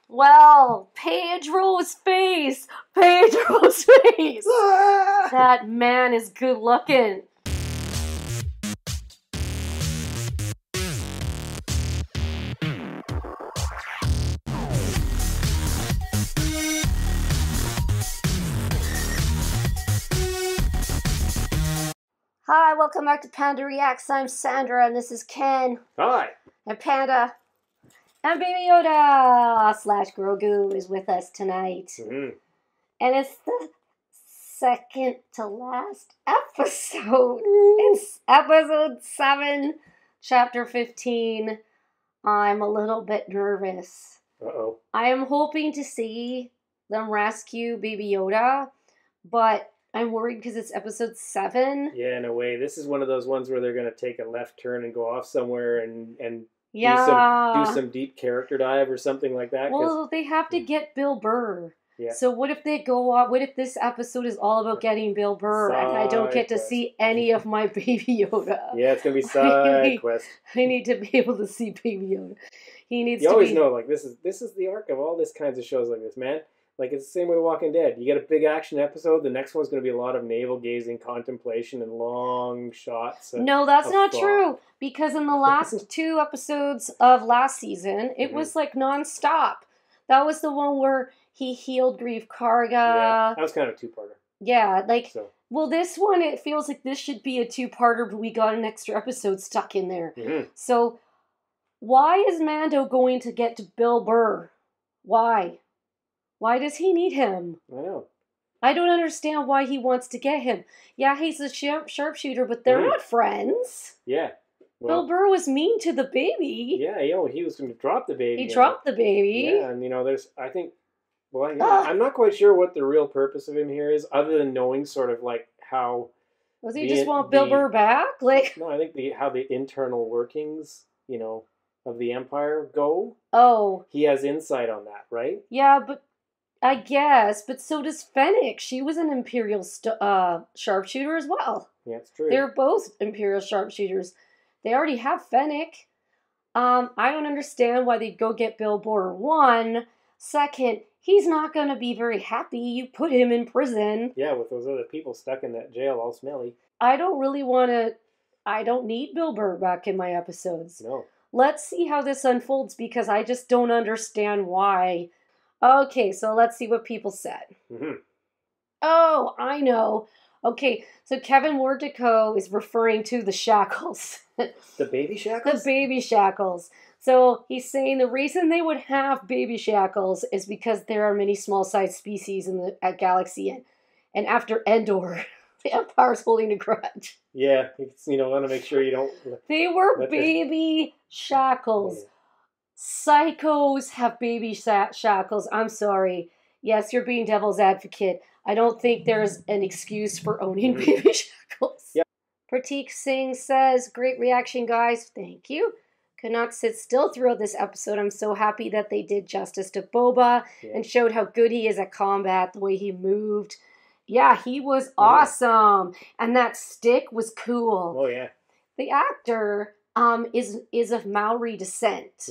Well, Pedro's face! Pedro's face! That man is good looking. Hi, welcome back to Panda Reacts. I'm Sandra, and this is Ken. Hi. And Panda and Baby Yoda / Grogu is with us tonight. Mm-hmm. And it's the second to last episode. It's episode 7, chapter 15. I'm a little bit nervous. Uh-oh. I am hoping to see them rescue Baby Yoda, but I'm worried because it's episode 7. Yeah, in a way. This is one of those ones where they're going to take a left turn and go off somewhere and do some deep character dive or something like that. Well, they have to get Bill Burr. Yeah. So what if they go off? What if this episode is all about getting Bill Burr and I don't get to see any of my Baby Yoda? Yeah, it's going to be side quest. I need to be able to see Baby Yoda. He needs you to always be... know, like, this is the arc of all this kinds of shows like this, man. Like, it's the same with Walking Dead. You get a big action episode, the next one's going to be a lot of navel-gazing contemplation and long shots. No, that's not true. Because in the last 2 episodes of last season, it was, like, non-stop. That was the one where he healed Grief Karga. Yeah, that was kind of a two-parter. Yeah, like... So. Well, this one, it feels like this should be a 2-parter, but we got an extra episode stuck in there. Mm-hmm. So, why is Mando going to get to Bill Burr? Why? Why does he need him? I know. I don't understand why he wants to get him. Yeah, he's a sharpshooter, but they're not friends. Yeah. Well, Bill Burr was mean to the baby. Yeah, he was going to drop the baby. He dropped the baby. Yeah, and I'm not quite sure what the real purpose of him here is, other than knowing sort of like how... Does he just want Bill Burr back? Like, no, I think how the internal workings, of the Empire go. Oh. He has insight on that, right? Yeah, but I guess, but so does Fennec. She was an Imperial sharpshooter as well. Yeah, it's true. They're both Imperial sharpshooters. They already have Fennec. I don't understand why they'd go get Bill Burr. 1. 2, he's not going to be very happy. You put him in prison. Yeah, with those other people stuck in that jail all smelly. I don't need Bill Burr back in my episodes. No. Let's see how this unfolds because I just don't understand why. Okay, so let's see what people said. Mm-hmm. Oh, I know. Okay, so Kevin Wardico is referring to the shackles. The baby shackles? The baby shackles. So he's saying the reason they would have baby shackles is because there are many small-sized species in the galaxy. And after Endor, the Empire's holding a grudge. Yeah, want to make sure you don't... They were baby shackles. Yeah. Psychos have baby shackles. I'm sorry. Yes, you're being devil's advocate. I don't think there's an excuse for owning baby shackles. Yep. Pratik Singh says, great reaction, guys. Thank you. Could not sit still throughout this episode. I'm so happy that they did justice to Boba and showed how good he is at combat, the way he moved. Yeah, he was awesome. And that stick was cool. Oh, yeah. The actor... is of Maori descent.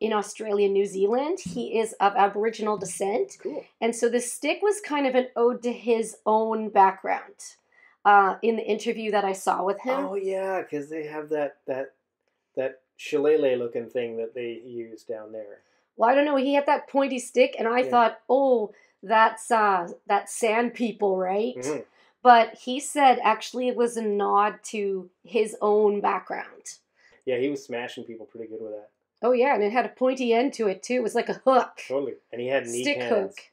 In Australia and New Zealand. He is of Aboriginal descent. Cool. And so the stick was kind of an ode to his own background in the interview that I saw with him. Oh, yeah, because they have that shillelagh looking thing that they use down there. Well, I don't know. He had that pointy stick, and I thought, oh, that's that sand people, right? Mm-hmm. But he said actually it was a nod to his oon background. Yeah, he was smashing people pretty good with that. Oh, yeah, and it had a pointy end to it, too. It was like a hook. Totally. And he had knee cannons. Stick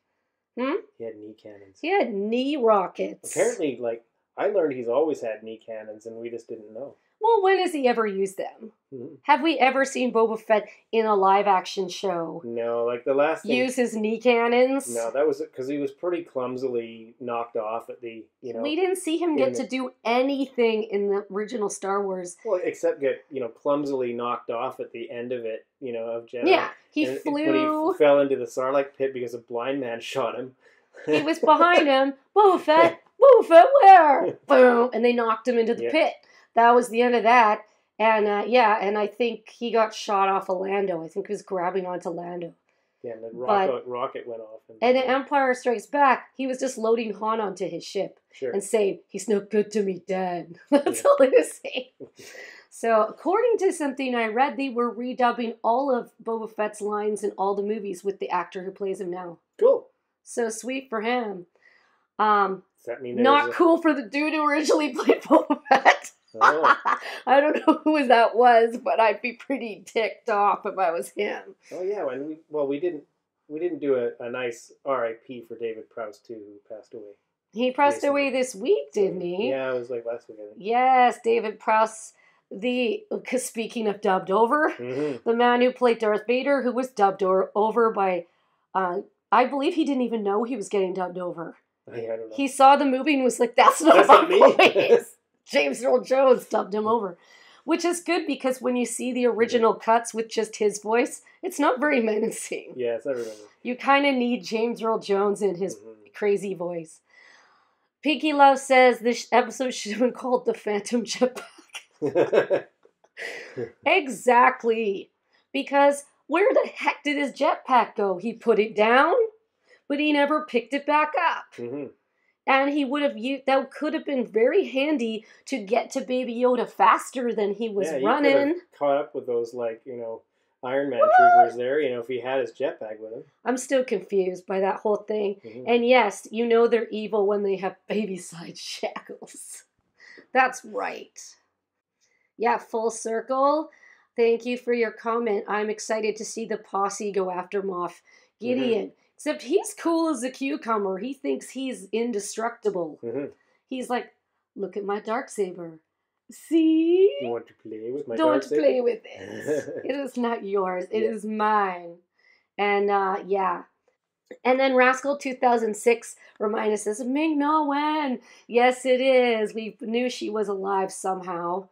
hook. He had knee cannons. He had knee rockets. Apparently, I learned he's always had knee cannons, and we just didn't know. Well, when has he ever used them? Mm-hmm. Have we ever seen Boba Fett in a live-action show? No, like the last thing... Use his knee cannons? No, that was because he was pretty clumsily knocked off at the, We didn't see him get to do anything in the original Star Wars. Well, except get, clumsily knocked off at the end of it, of Jedi. Yeah, he flew... When he fell into the Sarlacc pit because a blind man shot him. He was behind him. Boba Fett, where? Boom! And they knocked him into the pit. That was the end of that. And, and I think he got shot off of Lando. I think he was grabbing onto Lando. Yeah, and then But- rocket went off. And in Empire Strikes Back, he was just loading Han onto his ship Sure. and saying, "He's no good to me, Dad." That's Yeah. all he was saying. So, according to something I read, they were redubbing all of Boba Fett's lines in all the movies with the actor who plays him now. Cool. So sweet for him. Does that mean Not cool for the dude who originally played Boba Fett. Oh. I don't know who that was, but I'd be pretty ticked off if I was him. Oh yeah, and we didn't do a nice R.I.P. for David Prowse too, who passed away. He passed Recently. away this week, didn't he? Yeah, it was like last week, I think. Yes, David Prowse, because speaking of dubbed over, Mm-hmm. the man who played Darth Vader, who was dubbed over by, I believe he didn't even know he was getting dubbed over. I don't know. He saw the movie and was like, "That's not That's my not me." voice." James Earl Jones dubbed him over. Which is good because when you see the original cuts with just his voice, it's not very menacing. Yeah, it's everybody. You kind of need James Earl Jones in his crazy voice. Pinky Love says this episode should have been called The Phantom Jetpack. Exactly. Because where the heck did his jetpack go? He put it down, but he never picked it back up. Mm-hmm. And he would have used, that could have been very handy to get to Baby Yoda faster than he was Yeah, you running. could have caught up with those, Iron Man troopers there, if he had his jetpack with him. I'm still confused by that whole thing. Mm-hmm. And yes, you know they're evil when they have baby-side shackles. That's right. Yeah, full circle. Thank you for your comment. I'm excited to see the posse go after Moff Gideon. Mm-hmm. Except he's cool as a cucumber. He thinks he's indestructible. Mm-hmm. He's like, "Look at my darksaber. See? You want to play with my Don't darksaber? play with it. It is not yours. It is mine." And yeah. And then Rascal 2006 reminded us, Ming Na Wen. Yes, it is. We knew she was alive somehow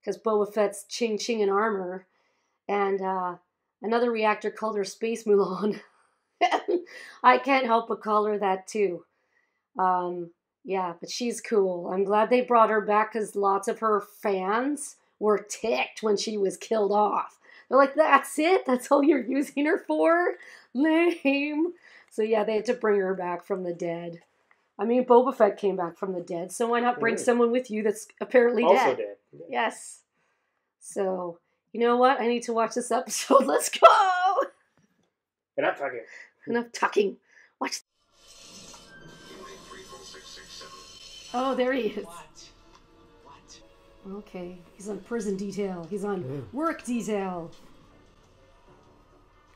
because Boba Fett's ching in armor. And another reactor called her Space Mulan. I can't help but call her that too. Yeah, but she's cool. I'm glad they brought her back because lots of her fans were ticked when she was killed off. They're like, "That's it? That's all you're using her for? Lame." So yeah, they had to bring her back from the dead. I mean, Boba Fett came back from the dead, so why not bring someone with you that's apparently also dead? Yeah. Yes. So, you know what? I need to watch this episode. Let's go! Enough talking. Enough talking. Watch. Oh, there he is. What? Okay. He's on prison detail. He's on work detail.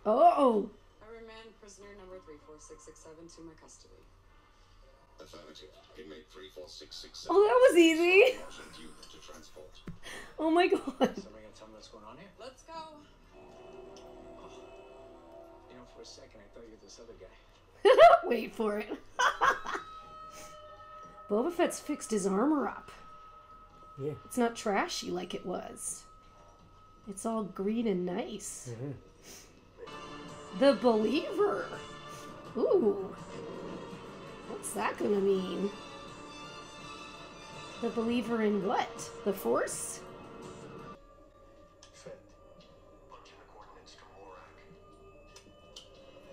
Oh! I remand prisoner number 34667 to my custody. Affirmative. Inmate 34667. Oh, that was easy. To transport. Oh my god. Somebody gonna tell me what's going on here? Let's go. For a second, I thought you were this other guy. Wait for it. Boba Fett's fixed his armor up. Yeah. It's not trashy like it was. It's all green and nice. Mm-hmm. The Believer. Ooh. What's that gonna mean? The Believer in what? The Force?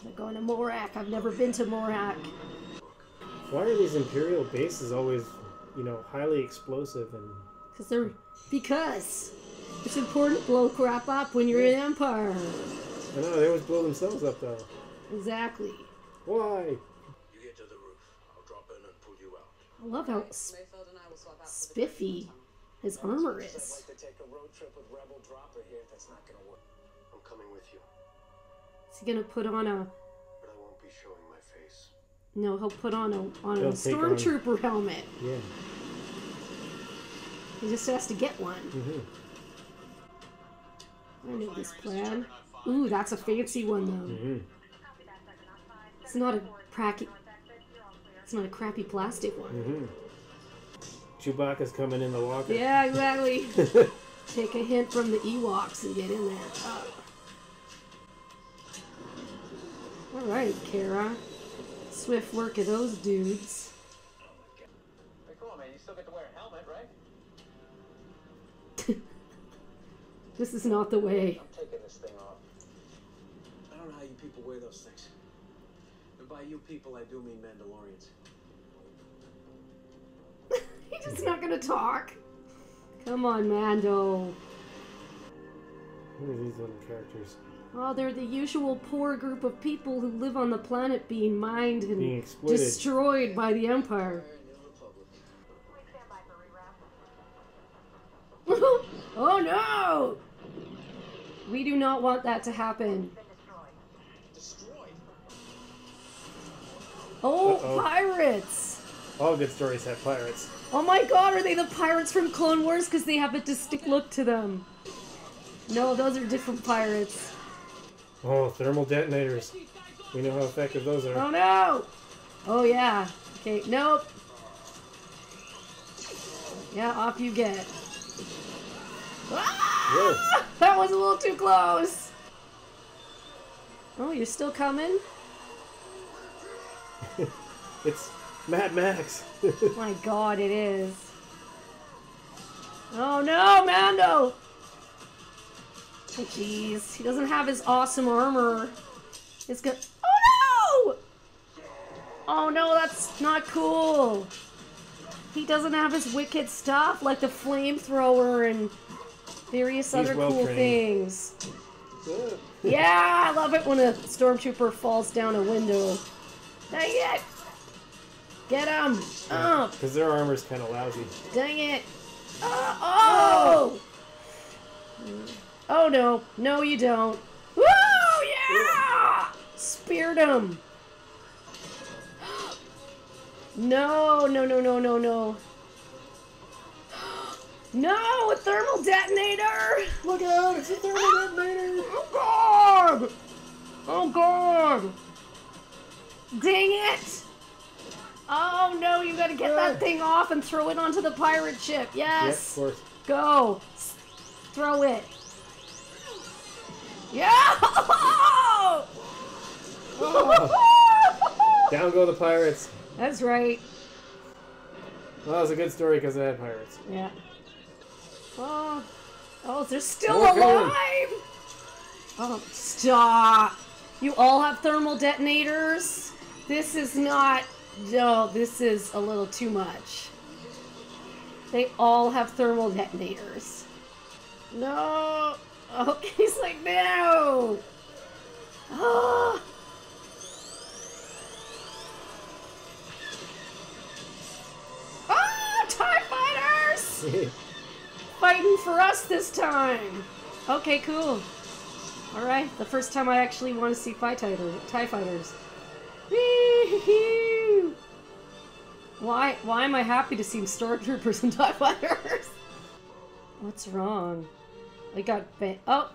They're going to Morak. I've never been to Morak. Why are these Imperial bases always, highly explosive and... Because it's important to blow crap up when you're in Empire. I know, they always blow themselves up though. Exactly. Why? You get to the roof. I'll drop in and pull you out. I love how Mayfeld and I will swap out spiffy his armor is. I'd like to take a road trip with Rebel Dropper here. That's not gonna work. I'm coming with you, Is he gonna put on a? but I won't be showing my face. No, he'll put on a He'll take stormtrooper helmet. Yeah. He just has to get one. Mm-hmm. I know this plan. Ooh, that's a fancy one though. Mm-hmm. It's not a crappy. It's not a crappy plastic one. Mm-hmm. Chewbacca's coming in the locker. Yeah, exactly. Take a hint from the Ewoks and get in there. Oh. All right, Kara. Swift work of those dudes. Hey, come on, man. You still get to wear a helmet, right? This is not the way. I'm taking this thing off. I don't know how you people wear those things. And by you people, I do mean Mandalorians. He's just not gonna talk. Come on, Mando. Who are these little characters? Oh, they're the usual poor group of people who live on the planet being mined and Being exploited. destroyed by the Empire. Oh no! We do not want that to happen. Destroyed? Oh, Uh-oh. pirates! All good stories have pirates. Oh my god, are they the pirates from Clone Wars? Because they have a distinct look to them. No, those are different pirates. Oh, thermal detonators. We know how effective those are. Oh no! Oh yeah. Okay, nope. Yeah, off you get. Ah! That was a little too close. Oh, you're still coming? It's Mad Max. My god, it is. Oh no, Mando! Oh jeez, he doesn't have his awesome armor. It's good. Oh no! Oh no, that's not cool. He doesn't have his wicked stuff like the flamethrower and various other well cool trained. things. Yeah, I love it when a stormtrooper falls down a window. Dang it! Get him! Oh, Because their armor's kind of lousy. dang it! Oh! Oh no! No, you don't. Woo! Yeah! Speared him. No! No! No! No! No! No! No! A thermal detonator! Look out! It's a thermal detonator! Oh god! Oh god! Dang it! Oh no, you gotta get that thing off and throw it onto the pirate ship. Yes! Yep, of course. Go! Throw it. Yeah! Oh. Down go the pirates. That's right. Well, that was a good story because it had pirates. Yeah. Oh. Oh, they're still More coming. alive! Oh, stop! You all have thermal detonators? This is not... No, this is a little too much. They all have thermal detonators. No! Oh, he's like, no! Ah! Ah! TIE fighters! Fighting for us this time! Okay, cool. Alright, the first time I actually want to see TIE fighters. Wee-hee-hee. Why am I happy to see stormtroopers and TIE fighters? What's wrong? I got oh! Never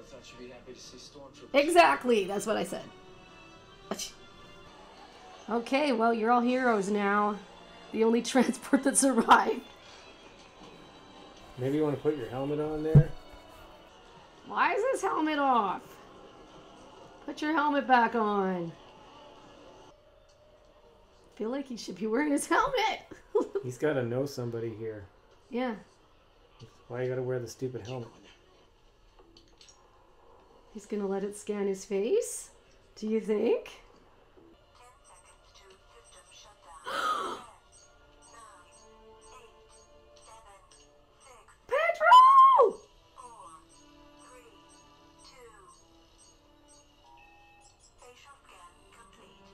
thought you'd be happy to see stormtroopers. Exactly! That's what I said. Okay, well, you're all heroes now. The only transport that survived. Maybe you want to put your helmet on there? Why is his helmet off? Put your helmet back on. I feel like he should be wearing his helmet. He's got to know somebody here. Yeah. Why you got to wear the stupid helmet? He's gonna let it scan his face? Do you think? 10 seconds to system shutdown. 10, 9, 8, 7, 6, Pedro! 4, 3, 2. Facial scan complete.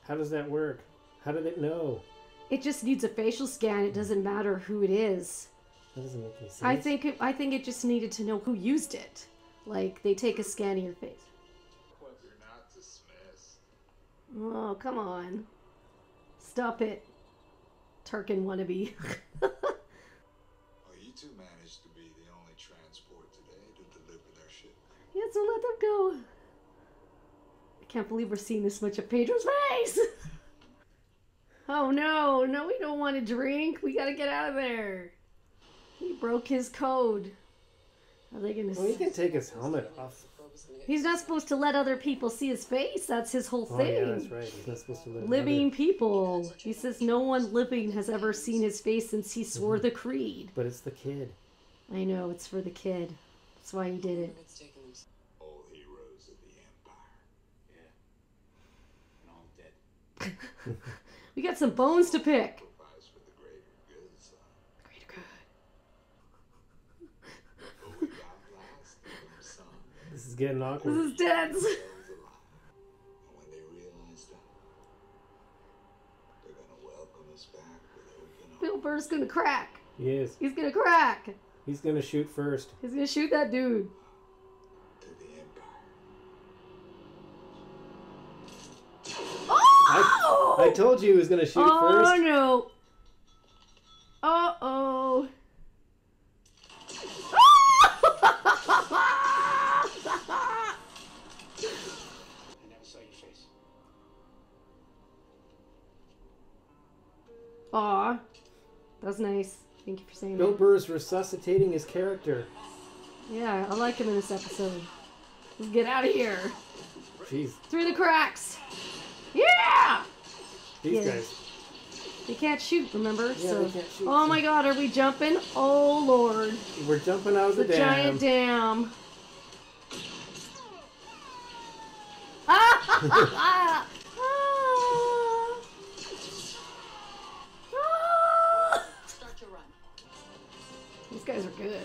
How does that work? How did it know? It just needs a facial scan. It doesn't matter who it is. That doesn't make any sense. I think it just needed to know who used it. Like, they take a scan of your face. Hope you're not dismissed. Oh, come on. Stop it. Tarkin wannabe. Well, you two managed to be the only transport today to deliver their ship. Yeah, so let them go. I can't believe we're seeing this much of Pedro's face. Oh no, no, we don't want to drink. We gotta get out of there. He broke his code. Are they gonna? Well, he can take his helmet off. He's not supposed to let other people see his face. That's his whole Oh, thing. yeah, that's right. He's not supposed to let Living another- people. He says no one living has ever seen his face since he swore the creed. But it's the kid. I know, it's for the kid. That's why he did it. It's taking them. All heroes of the Empire. Yeah. And all dead. We got some bones to pick. Sacrifice for the greater good, son. Greater good. But we got last of them, son. This is getting awkward. This is tense. Those alive. And when they realize that, they're gonna welcome us back with open arms. Bill Burr's gonna crack. He is. He's gonna crack. He's gonna shoot first. He's gonna shoot that dude. To the Empire. Oh! I told you he was gonna shoot first. Oh no. Uh-oh. I never saw your face. Aw. That's nice. Thank you for saying Bill that. Burr's resuscitating his character. Yeah, I like him in this episode. Let's get out of here. Jeez, Through the cracks. Yeah! these Yeah. guys. They can't shoot, remember? Yeah, they can't shoot. Oh my god, are we jumping? Oh lord. We're jumping out of The the dam. giant dam. Ah! Start your run. These guys are good.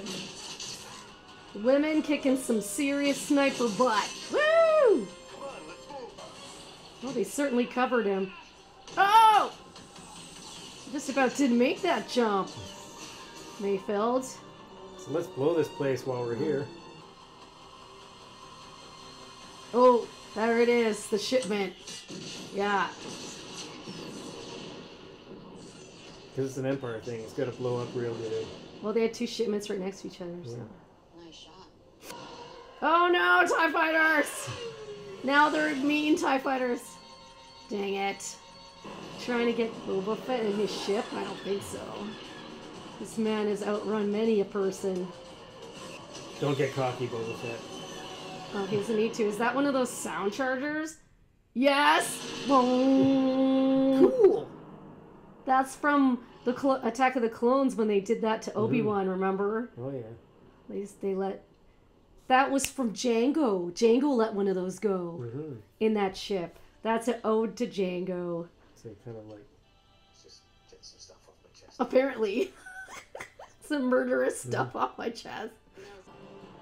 Women kicking some serious sniper butt. Woo! Well, they certainly covered him. Oh! Just about didn't make that jump. Mayfeld. So let's blow this place while we're here. Oh, there it is. The shipment. Yeah. Because it's an Empire thing. It's got to blow up real good. Well, they had two shipments right next to each other, so. Nice shot. Oh no, TIE fighters! Now they're mean TIE fighters. Dang it. Trying to get Boba Fett in his ship? I don't think so. This man has outrun many a person. Don't get cocky, Boba Fett. Oh, he doesn't need to. Is that one of those sound chargers? Yes! Boom! Cool! That's from the Attack of the Clones when they did that to Obi-Wan, remember? Oh, yeah. They let... That was from Django. Django let one of those go Mm-hmm. in that ship. That's an ode to Django. So kind of like... Just get some stuff off my chest. Apparently. Some murderous stuff off my chest.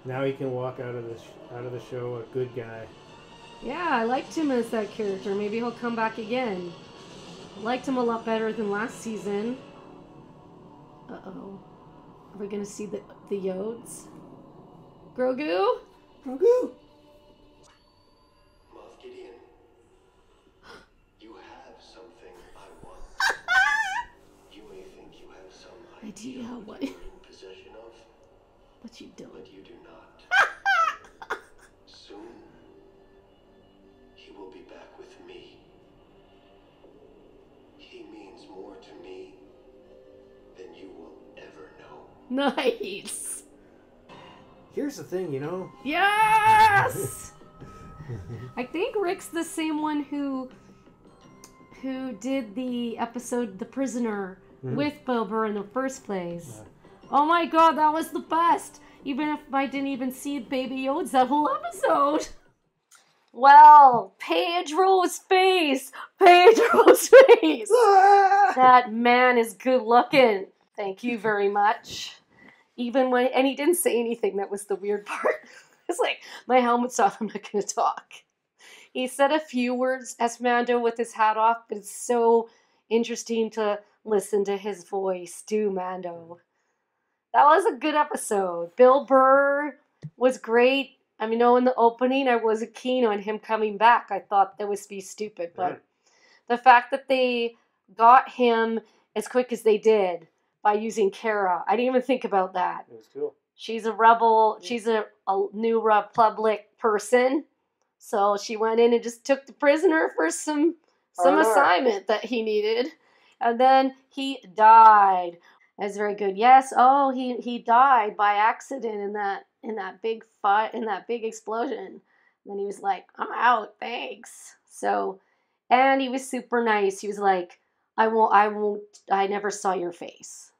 Now he can walk out of the show a good guy. Yeah, I liked him as that character. Maybe he'll come back again. I liked him a lot better than last season. Uh-oh. Are we gonna see the Yodes? Grogu? Grogu! Moff Gideon, you have something I want. You may think you have some Idea what? you're in possession of, But you don't. but you do not. Soon, he will be back with me. He means more to me than you will ever know. Nice! Here's the thing, you know? Yes! I think Rick's the same one who did the episode The Prisoner with Bill Burr in the first place. Oh my god, that was the best! Even if I didn't even see Baby Yoda's that whole episode. Well, Pedro's face! Pedro's face! That man is good looking. Thank you very much. Even when, and he didn't say anything, that was the weird part. It's like, my helmet's off, I'm not gonna talk. He said a few words as Mando with his hat off, but it's so interesting to listen to his voice do Mando. That was a good episode. Bill Burr was great. I mean, in the opening, I wasn't keen on him coming back. I thought that would be stupid, but the fact that they got him as quick as they did by using Kara, I didn't even think about that. It was cool. She's a rebel. She's a new Republic person. So she went in and just took the prisoner for some assignment that he needed. And then he died. That's very good. Yes. Oh, he died by accident in that big fight, in that big explosion. And then he was like, I'm out. Thanks. So, and he was super nice. He was like, I never saw your face.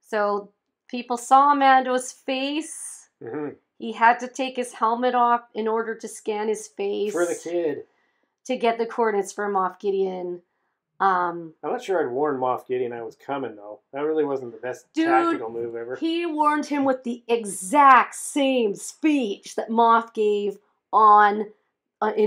So people saw Mando's face. Mm-hmm. He had to take his helmet off in order to scan his face. For the kid. To get the coordinates for Moff Gideon. I'm not sure I'd warn Moff Gideon I was coming, though. That really wasn't the best tactical move ever. He warned him with the exact same speech that Moff gave in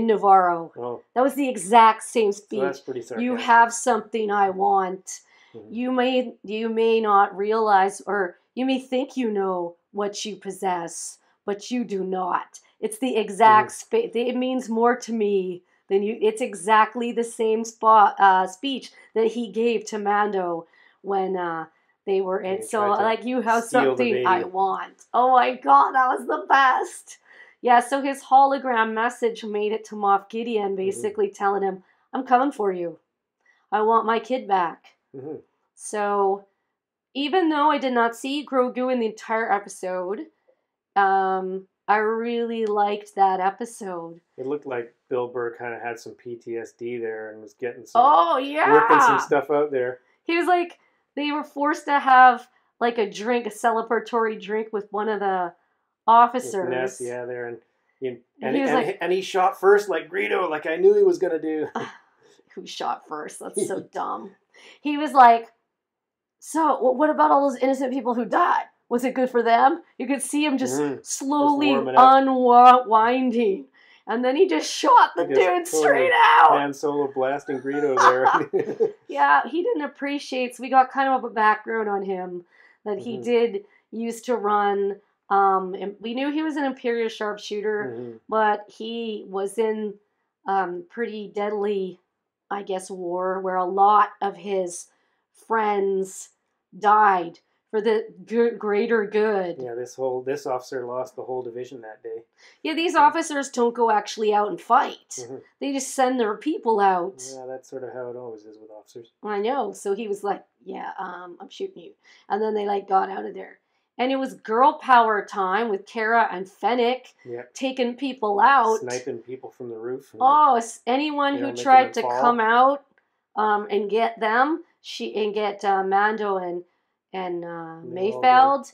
Navarro. Oh. That was the exact same speech. So that's pretty sarcastic. You have something I want. Mm-hmm. You may not realize, or you may think you know what you possess, but you do not. It's the exact it means more to me than you. It's exactly the same speech that he gave to Mando when they were in. So like, you have something I want. Oh my God, that was the best. Yeah, so his hologram message made it to Moff Gideon, basically telling him, I'm coming for you. I want my kid back. Mm-hmm. So, even though I did not see Grogu in the entire episode, I really liked that episode. It looked like Bill Burr kind of had some PTSD there and was getting working some stuff out there. He was like, they were forced to have like a celebratory drink with one of the officers. Ness, yeah, there, and he shot first like Greedo, like I knew he was gonna do. Who shot first? That's so dumb. He was like, so what about all those innocent people who died? Was it good for them? You could see him just slowly unwinding. And then he just shot the dude straight out. Han Solo blasting Greedo there. Yeah, he didn't appreciate, so we got kind of a background on him that he did used to run. And we knew he was an Imperial sharpshooter, but he was in pretty deadly, I guess, war where a lot of his friends died for the greater good. Yeah, this officer lost the whole division that day. Yeah, these officers don't go actually out and fight. They just send their people out. Yeah, that's sort of how it always is with officers. I know. So he was like, yeah, I'm shooting you. And then they got out of there. And it was girl power time with Kara and Fennec taking people out. Sniping people from the roof. Anyone who tried to come out and get them, get Mando and Mayfeld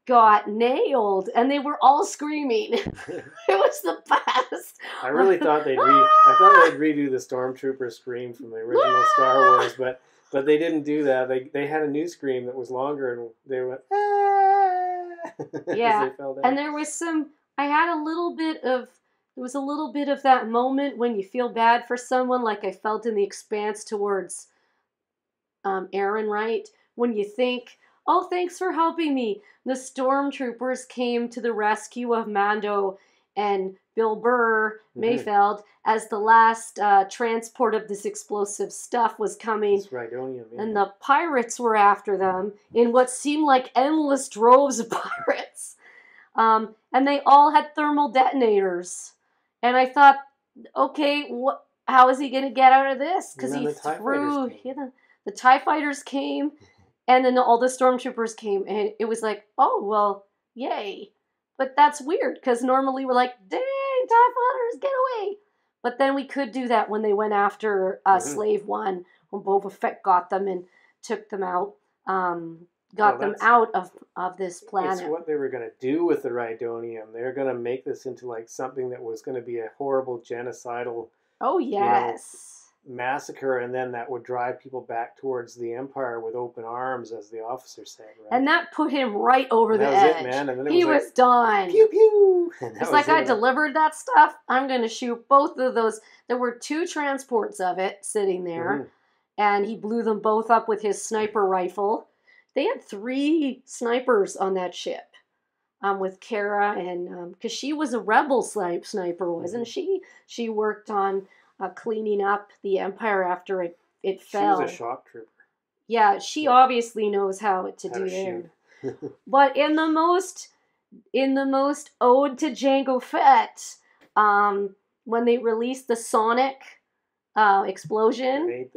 got nailed, and they were all screaming. It was the best. I really thought they'd redo the Stormtrooper scream from the original Star Wars, but they didn't do that. They had a new scream that was longer, and they went yeah. And there was a little bit of that moment when you feel bad for someone, like I felt in The Expanse towards Aaron Wright, when you think, oh, thanks for helping me. The Stormtroopers came to the rescue of Mando and Bill Burr, Mayfeld, as the last transport of this explosive stuff was coming. That's Rhydonium, yeah. And the pirates were after them in what seemed like endless droves of pirates. And they all had thermal detonators. And I thought, okay, how is he going to get out of this? Because he threw... The TIE Fighters came, and then all the Stormtroopers came, and it was like, oh, well, yay. But that's weird, because normally we're like, dang, TIE Fighters, get away. But then we could do that when they went after Slave One, when Boba Fett got them and took them out, them out of this planet. It's what they were going to do with the Rhydonium. They're going to make this into like something that was going to be a horrible genocidal... Oh, yes. Massacre, and then that would drive people back towards the Empire with open arms, as the officer said, right? And that put him right over the edge. It, man. And then he was done. Pew pew. It's like, I delivered that stuff. I'm going to shoot both of those. There were 2 transports of it sitting there, and he blew them both up with his sniper rifle. They had 3 snipers on that ship. With Kara, and because she was a rebel sniper, wasn't she? She worked on cleaning up the Empire after it fell. She was a shock trooper. Yeah, she obviously knows how to do it. But in the most ode to Jango Fett, when they released the sonic explosion.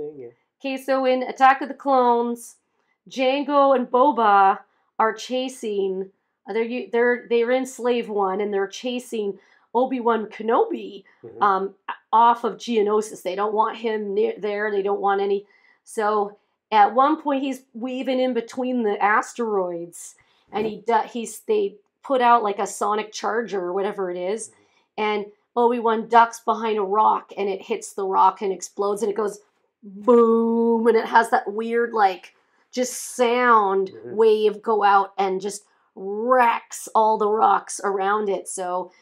Okay, so in Attack of the Clones, Jango and Boba are chasing. They're in Slave One, and they're chasing Obi-Wan Kenobi off of Geonosis. They don't want him there. They don't want any. So at one point, he's weaving in between the asteroids, and they put out like a sonic charger or whatever it is, and Obi-Wan ducks behind a rock, and it hits the rock and explodes, and it goes boom, and it has that weird like just sound wave go out and just wrecks all the rocks around it. So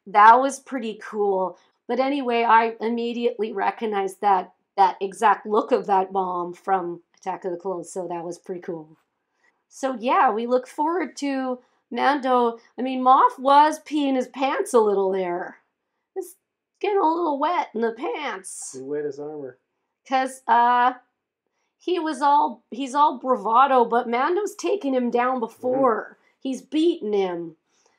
that was pretty cool. But anyway, I immediately recognized that exact look of that bomb from Attack of the Clones, so that was pretty cool. So yeah, we look forward to Mando. I mean, Moff was peeing his pants a little there. It's getting a little wet in the pants. He wet his armor. Cause he's all bravado, but Mando's taken him down before. He's beaten him.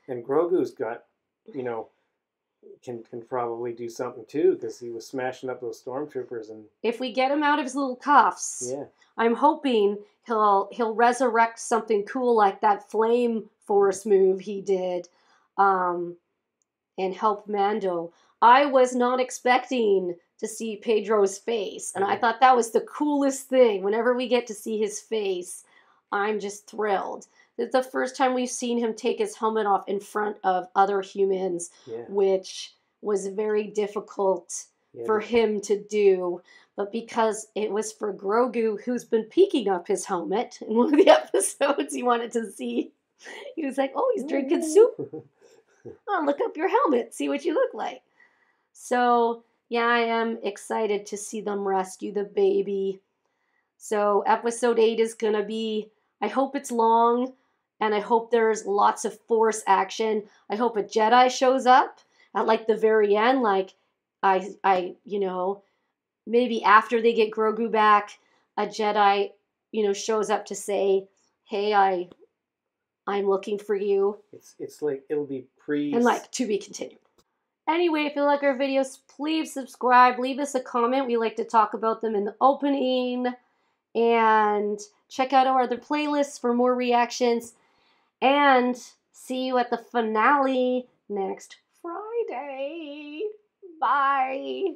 And Grogu's got, can probably do something too, because he was smashing up those stormtroopers. And if we get him out of his little cuffs, I'm hoping he'll resurrect something cool like that flame force move he did, and help Mando. I was not expecting to see Pedro's face, and I thought that was the coolest thing. Whenever we get to see his face, I'm just thrilled. It's the first time we've seen him take his helmet off in front of other humans, which was very difficult for him to do. But because it was for Grogu, who's been peeking up his helmet in one of the episodes he wanted to see, he was like, oh, he's drinking soup. Oh, look up your helmet, see what you look like. So, yeah, I am excited to see them rescue the baby. So, episode 8 is going to be, I hope it's long, and I hope there's lots of Force action. I hope a Jedi shows up at, like, the very end, like, maybe after they get Grogu back, a Jedi, shows up to say, hey, I'm looking for you. It's like, it'll be and like, to be continued. Anyway, if you like our videos, please subscribe. Leave us a comment. We like to talk about them in the opening. And check out our other playlists for more reactions. And see you at the finale next Friday. Bye.